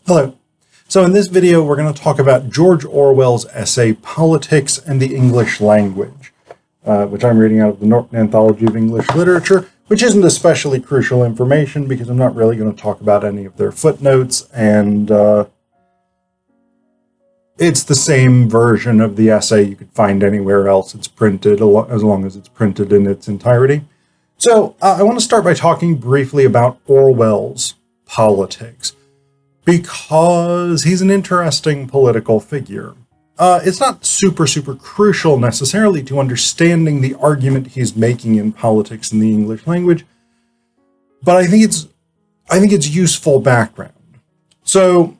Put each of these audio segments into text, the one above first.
Hello. So in this video, we're going to talk about George Orwell's essay, Politics and the English Language, which I'm reading out of the Norton Anthology of English Literature, which isn't especially crucial information because I'm not really going to talk about any of their footnotes, and it's the same version of the essay you could find anywhere else it's printed, as long as it's printed in its entirety. So I want to start by talking briefly about Orwell's politics, because he's an interesting political figure. It's not super crucial necessarily to understanding the argument he's making in Politics in the English Language, but I think it's useful background. So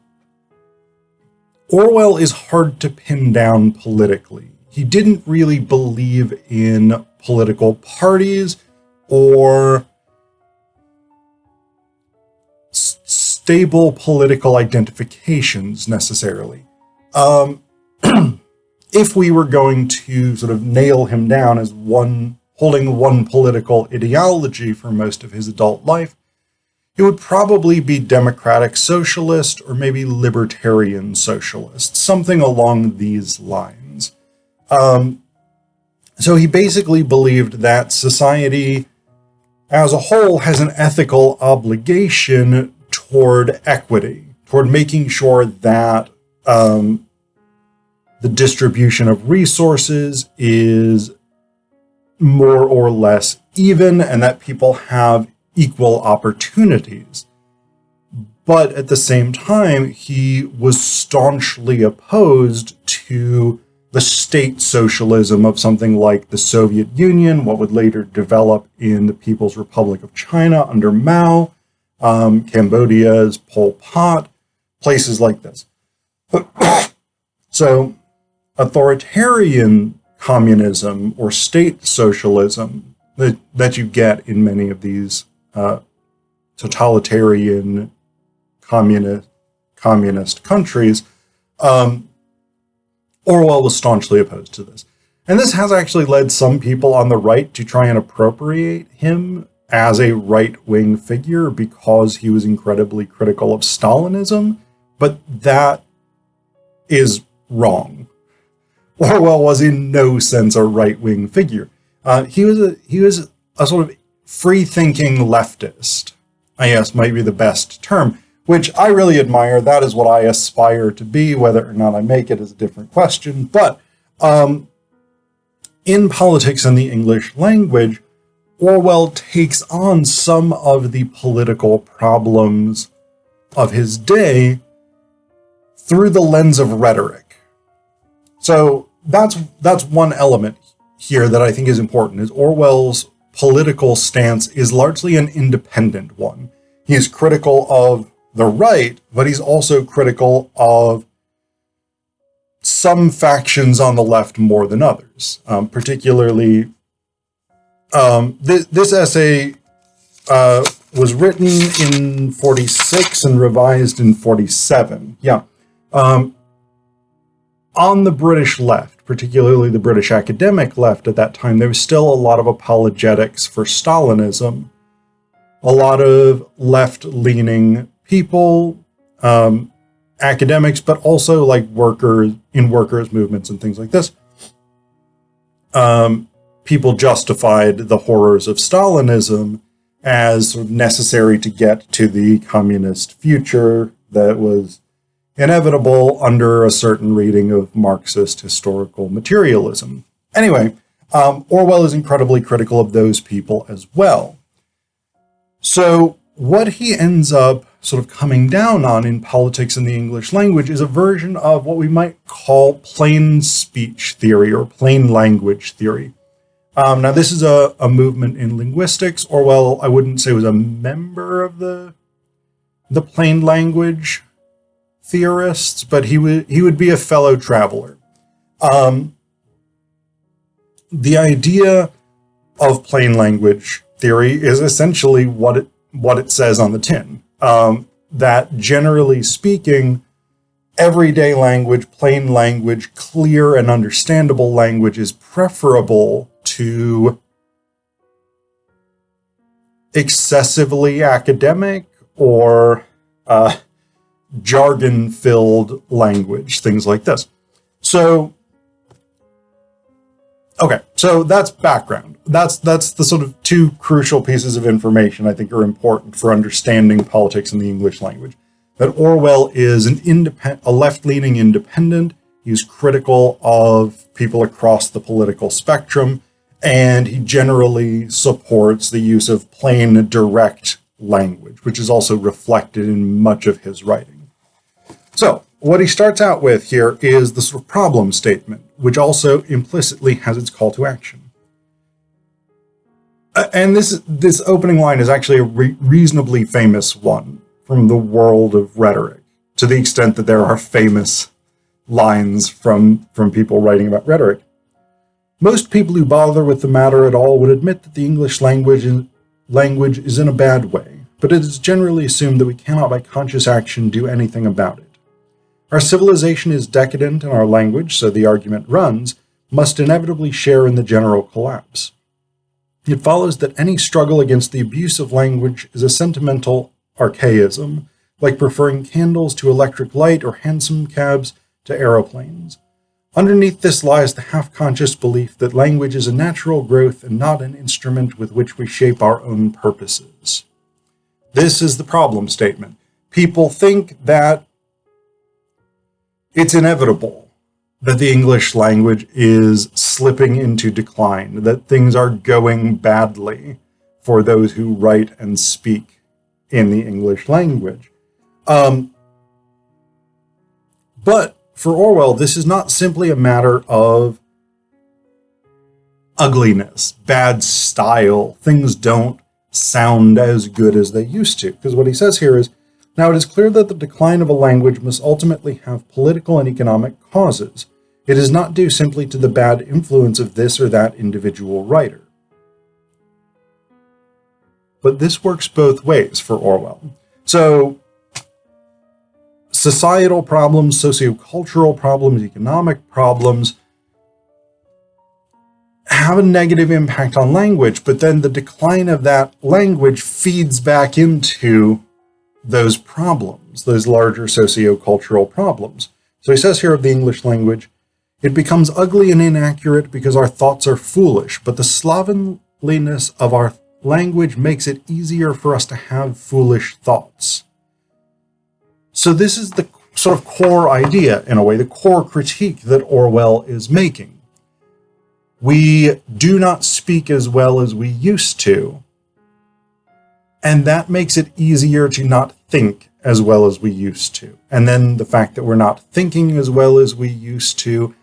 Orwell is hard to pin down politically. He didn't really believe in political parties or stable political identifications necessarily. If we were going to sort of nail him down as holding one political ideology for most of his adult life, it would probably be democratic socialist or maybe libertarian socialist, something along these lines. So he basically believed that society as a whole has an ethical obligation toward equity, toward making sure that the distribution of resources is more or less even and that people have equal opportunities. But at the same time, he was staunchly opposed to the state socialism of something like the Soviet Union, what would later develop in the People's Republic of China under Mao, Cambodia's Pol Pot, places like this. So authoritarian communism or state socialism that you get in many of these totalitarian communist countries, Orwell was staunchly opposed to this. And this has actually led some people on the right to try and appropriate him as a right-wing figure because he was incredibly critical of Stalinism, but that is wrong. Orwell was in no sense a right-wing figure. He was a sort of free-thinking leftist, I guess might be the best term, which I really admire. That is what I aspire to be. Whether or not I make it is a different question. But in Politics in the English Language, Orwell takes on some of the political problems of his day through the lens of rhetoric. So that's one element here that I think is important, is Orwell's political stance is largely an independent one. He is critical of the right, but he's also critical of some factions on the left more than others. Particularly, this essay was written in 46 and revised in 47. Yeah. On the British left, particularly the British academic left at that time, there was still a lot of apologetics for Stalinism. A lot of left-leaning people, academics, but also like workers movements and things like this. People justified the horrors of Stalinism as sort of necessary to get to the communist future that was inevitable under a certain reading of Marxist historical materialism. Anyway, Orwell is incredibly critical of those people as well. So what he ends up sort of coming down on in Politics in the English Language is a version of what we might call plain speech theory or plain language theory. Now, this is a movement in linguistics. Orwell, I wouldn't say was a member of the plain language theorists, but he would be a fellow traveler. The idea of plain language theory is essentially what it says on the tin. That generally speaking, everyday language, plain language, clear and understandable language is preferable to excessively academic or jargon-filled language, things like this. So, okay, so that's background. That's the sort of two crucial pieces of information I think are important for understanding politics in the English language. That Orwell is a left-leaning independent. He's critical of people across the political spectrum, and he generally supports the use of plain, direct language, which is also reflected in much of his writing. So, what he starts out with here is the sort of problem statement, which also implicitly has its call to action. And this opening line is actually a reasonably famous one from the world of rhetoric, to the extent that there are famous lines from people writing about rhetoric. Most people who bother with the matter at all would admit that the English language is in a bad way, but it is generally assumed that we cannot by conscious action do anything about it. Our civilization is decadent, and our language, so the argument runs, must inevitably share in the general collapse. It follows that any struggle against the abuse of language is a sentimental archaism, like preferring candles to electric light or hansom cabs to aeroplanes. Underneath this lies the half-conscious belief that language is a natural growth and not an instrument with which we shape our own purposes. This is the problem statement. People think that it's inevitable that the English language is slipping into decline, that things are going badly for those who write and speak in the English language. But for Orwell, this is not simply a matter of ugliness, bad style. Things don't sound as good as they used to. Because what he says here is, now it is clear that the decline of a language must ultimately have political and economic causes. It is not due simply to the bad influence of this or that individual writer. But this works both ways for Orwell. So, societal problems, sociocultural problems, economic problems have a negative impact on language, but then the decline of that language feeds back into those problems, those larger sociocultural problems. So he says here of the English language, it becomes ugly and inaccurate because our thoughts are foolish, but the slovenliness of our language makes it easier for us to have foolish thoughts. So this is the sort of core idea, in a way, the core critique that Orwell is making. We do not speak as well as we used to, and that makes it easier to not think as well as we used to. And then the fact that we're not thinking as well as we used to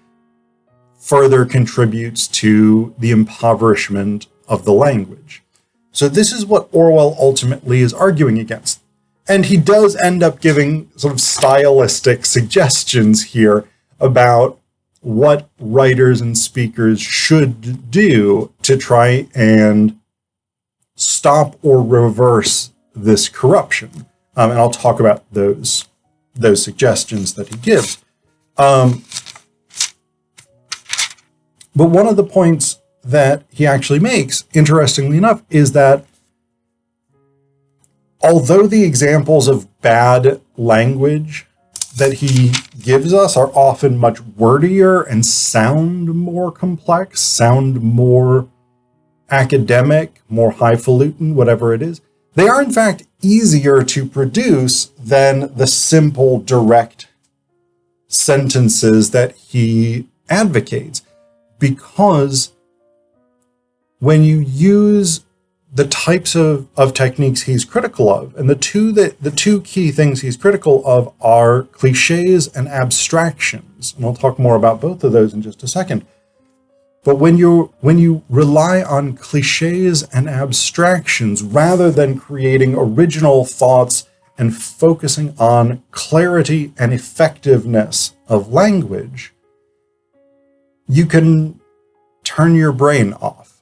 further contributes to the impoverishment of the language. So this is what Orwell ultimately is arguing against. And he does end up giving sort of stylistic suggestions here about what writers and speakers should do to try and stop or reverse this corruption. And I'll talk about those suggestions that he gives. But one of the points that he actually makes, interestingly enough, is that although the examples of bad language that he gives us are often much wordier and sound more complex, sound more academic, more highfalutin, whatever it is, they are in fact easier to produce than the simple, direct sentences that he advocates. Because when you use the types of techniques he's critical of, and the two key things he's critical of are cliches and abstractions, and I'll talk more about both of those in just a second. But when you rely on cliches and abstractions rather than creating original thoughts and focusing on clarity and effectiveness of language, you can turn your brain off.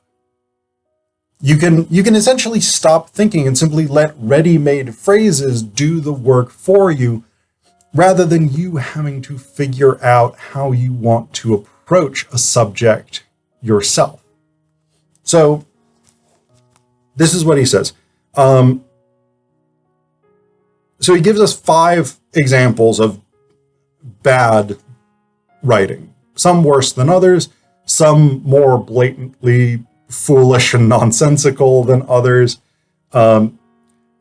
You can essentially stop thinking and simply let ready-made phrases do the work for you, rather than you having to figure out how you want to approach a subject yourself. So this is what he says. So he gives us 5 examples of bad writing, some worse than others, some more blatantly foolish and nonsensical than others. And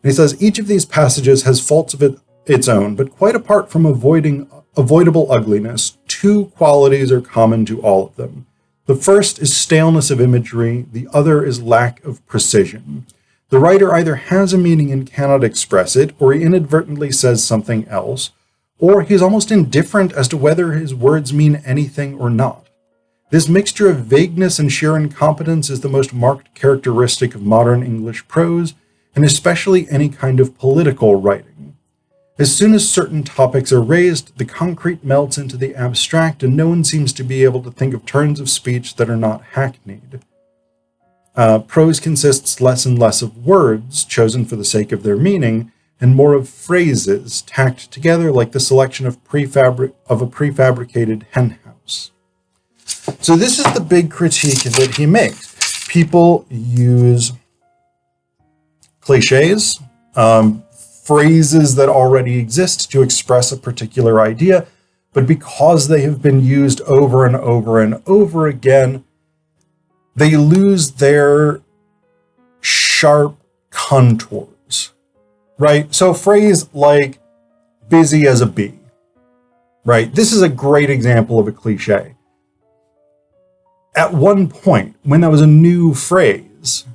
he says, each of these passages has faults of its own, but quite apart from avoidable ugliness, 2 qualities are common to all of them. The first is staleness of imagery, the other is lack of precision. The writer either has a meaning and cannot express it, or he inadvertently says something else, or he is almost indifferent as to whether his words mean anything or not. This mixture of vagueness and sheer incompetence is the most marked characteristic of modern English prose, and especially any kind of political writing. As soon as certain topics are raised, the concrete melts into the abstract, and no one seems to be able to think of turns of speech that are not hackneyed. Prose consists less and less of words, chosen for the sake of their meaning, and more of phrases, tacked together like the selection of a prefabricated henhouse. So this is the big critique that he makes. People use cliches, phrases that already exist to express a particular idea, but because they have been used over and over and over again, they lose their sharp contours, right? So a phrase like busy as a bee, right? This is a great example of a cliche. At one point, when there was a new phrase,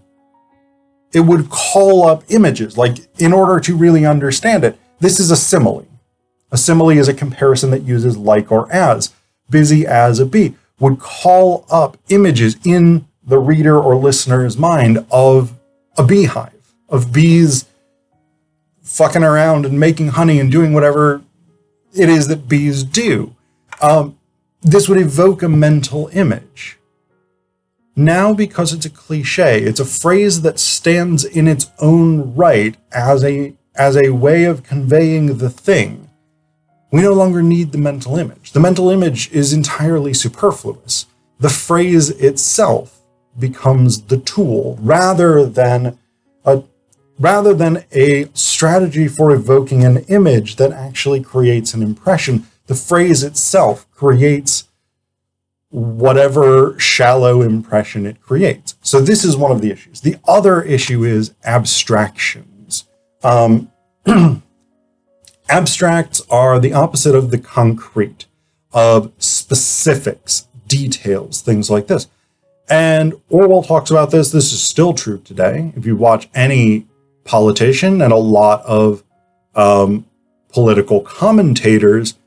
it would call up images. Like, in order to really understand it, this is a simile. A simile is a comparison that uses like or as. Busy as a bee would call up images in the reader or listener's mind of a beehive, of bees fucking around and making honey and doing whatever it is that bees do. This would evoke a mental image. Now, because it's a cliche, it's a phrase that stands in its own right as a way of conveying the thing. We no longer need the mental image. The mental image is entirely superfluous. The phrase itself becomes the tool rather than a strategy for evoking an image that actually creates an impression. The phrase itself creates whatever shallow impression it creates. So this is one of the issues. The other issue is abstractions. Abstracts are the opposite of the concrete, of specifics, details, things like this. And Orwell talks about this. This is still true today. If you watch any politician and a lot of political commentators,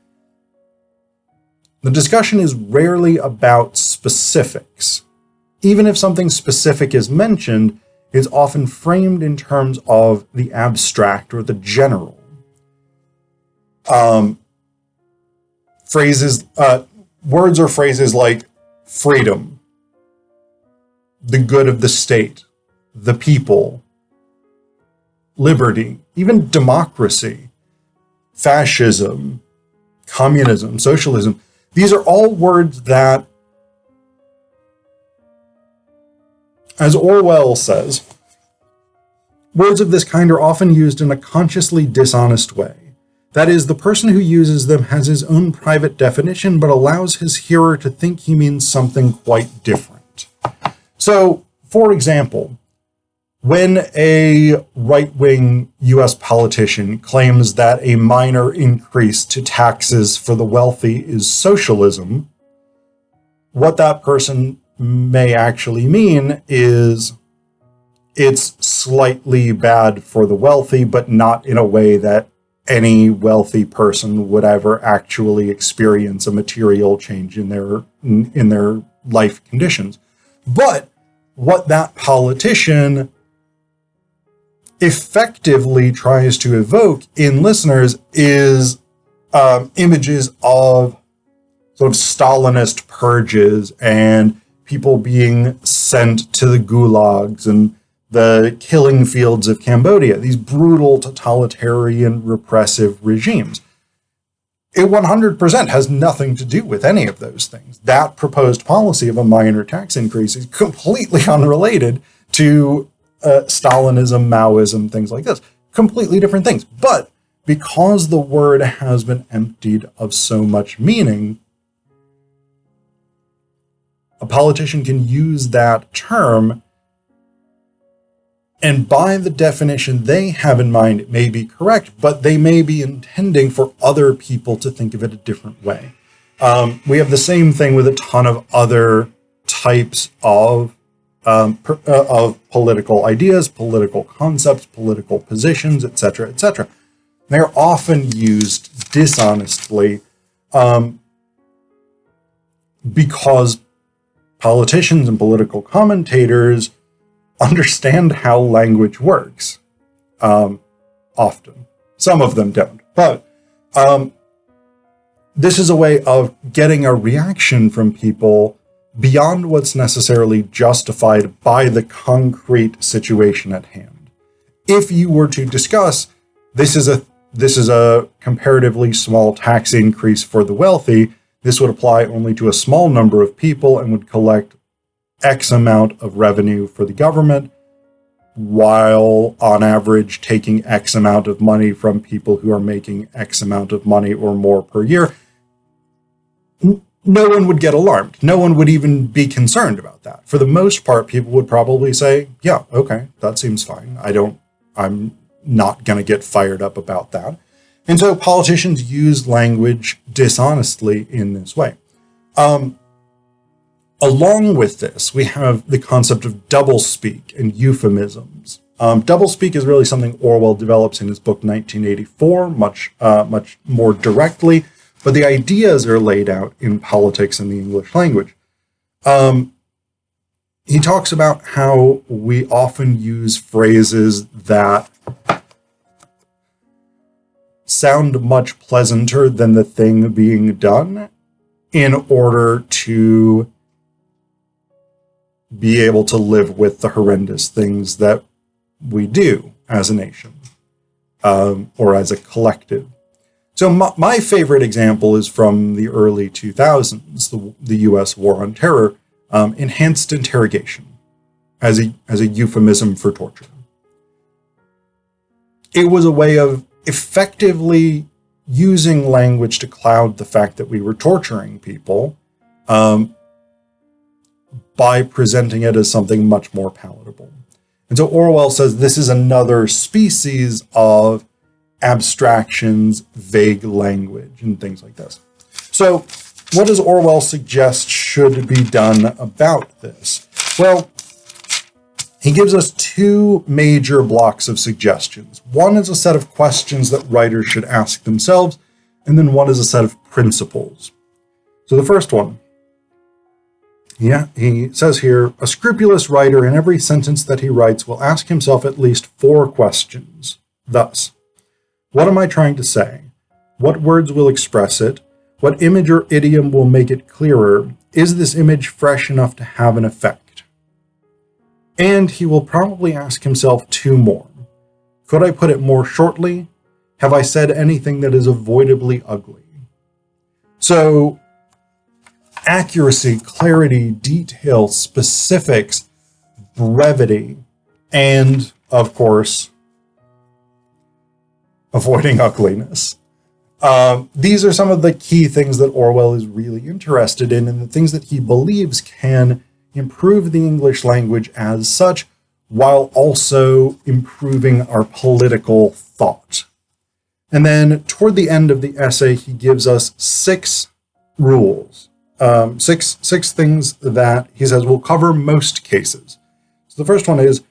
the discussion is rarely about specifics. Even if something specific is mentioned, it's often framed in terms of the abstract or the general. Words or phrases like freedom, the good of the state, the people, liberty, even democracy, fascism, communism, socialism. These are all words that, as Orwell says, words of this kind are often used in a consciously dishonest way. That is, the person who uses them has his own private definition, but allows his hearer to think he means something quite different. So, for example, when a right-wing US politician claims that a minor increase to taxes for the wealthy is socialism, what that person may actually mean is it's slightly bad for the wealthy, but not in a way that any wealthy person would ever actually experience a material change in their life conditions. But what that politician effectively tries to evoke in listeners is images of sort of Stalinist purges and people being sent to the gulags and the killing fields of Cambodia, these brutal, totalitarian, repressive regimes. It 100% has nothing to do with any of those things. That proposed policy of a minor tax increase is completely unrelated to Stalinism, Maoism, things like this. Completely different things. But because the word has been emptied of so much meaning, a politician can use that term, and by the definition they have in mind, it may be correct, but they may be intending for other people to think of it a different way. We have the same thing with a ton of other types of political ideas, political concepts, political positions, etc., etc. They're often used dishonestly because politicians and political commentators understand how language works. Often. Some of them don't. But this is a way of getting a reaction from people beyond what's necessarily justified by the concrete situation at hand. If you were to discuss, this is a comparatively small tax increase for the wealthy, this would apply only to a small number of people and would collect X amount of revenue for the government, while on average taking X amount of money from people who are making X amount of money or more per year. No one would get alarmed. No one would even be concerned about that. For the most part, people would probably say, yeah, okay, that seems fine. I'm not going to get fired up about that. And so politicians use language dishonestly in this way. Along with this, we have the concept of doublespeak and euphemisms. Doublespeak is really something Orwell develops in his book 1984, much more directly, but the ideas are laid out in Politics in the English Language. He talks about how we often use phrases that sound much pleasanter than the thing being done in order to be able to live with the horrendous things that we do as a nation or as a collective. So my favorite example is from the early 2000s, the U.S. War on Terror, enhanced interrogation as a euphemism for torture. It was a way of effectively using language to cloud the fact that we were torturing people by presenting it as something much more palatable. And so Orwell says this is another species of abstractions, vague language, and things like this. So what does Orwell suggest should be done about this? Well, he gives us two major blocks of suggestions. One is a set of questions that writers should ask themselves, and then one is a set of principles. So the first one, he says here, a scrupulous writer in every sentence that he writes will ask himself at least 4 questions. Thus, what am I trying to say? What words will express it? What image or idiom will make it clearer? Is this image fresh enough to have an effect? And he will probably ask himself 2 more. Could I put it more shortly? Have I said anything that is avoidably ugly? So, accuracy, clarity, detail, specifics, brevity, and, of course, avoiding ugliness. These are some of the key things that Orwell is really interested in, and the things that he believes can improve the English language as such, while also improving our political thought. And then toward the end of the essay, he gives us 6 rules, six things that he says will cover most cases. So the first one is,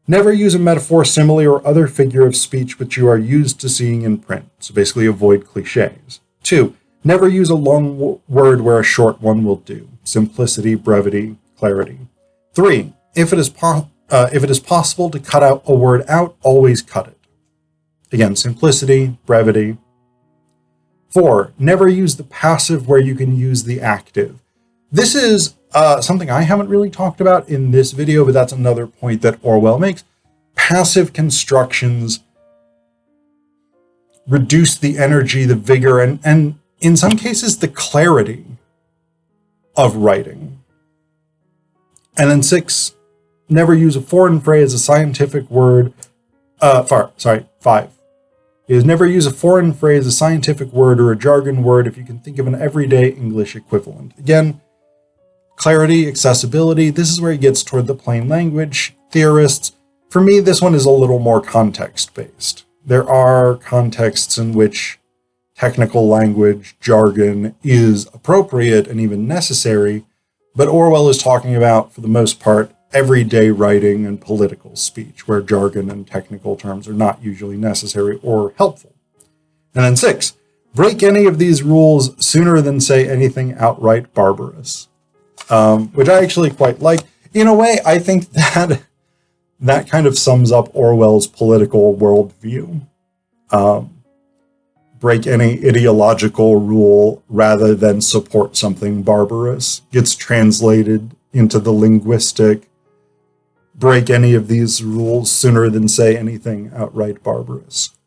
never use a metaphor, simile, or other figure of speech which you are used to seeing in print. So basically avoid cliches. 2, never use a long word where a short one will do. Simplicity, brevity, clarity. 3, if it is possible to cut out a word out, always cut it. Again, simplicity, brevity. 4, never use the passive where you can use the active. This is something I haven't really talked about in this video, but that's another point that Orwell makes. Passive constructions reduce the energy, the vigor, and in some cases, the clarity of writing. And then 6, never use a foreign phrase, a scientific word. 5, is never use a foreign phrase, a scientific word, or a jargon word if you can think of an everyday English equivalent. Again, clarity, accessibility, this is where he gets toward the plain language theorists. For me, this one is a little more context-based. There are contexts in which technical language, jargon is appropriate and even necessary, but Orwell is talking about, for the most part, everyday writing and political speech, where jargon and technical terms are not usually necessary or helpful. And then 6, break any of these rules sooner than say anything outright barbarous, which I actually quite like. In a way, I think that kind of sums up Orwell's political worldview. Break any ideological rule rather than support something barbarous gets translated into the linguistic. Break any of these rules sooner than say anything outright barbarous.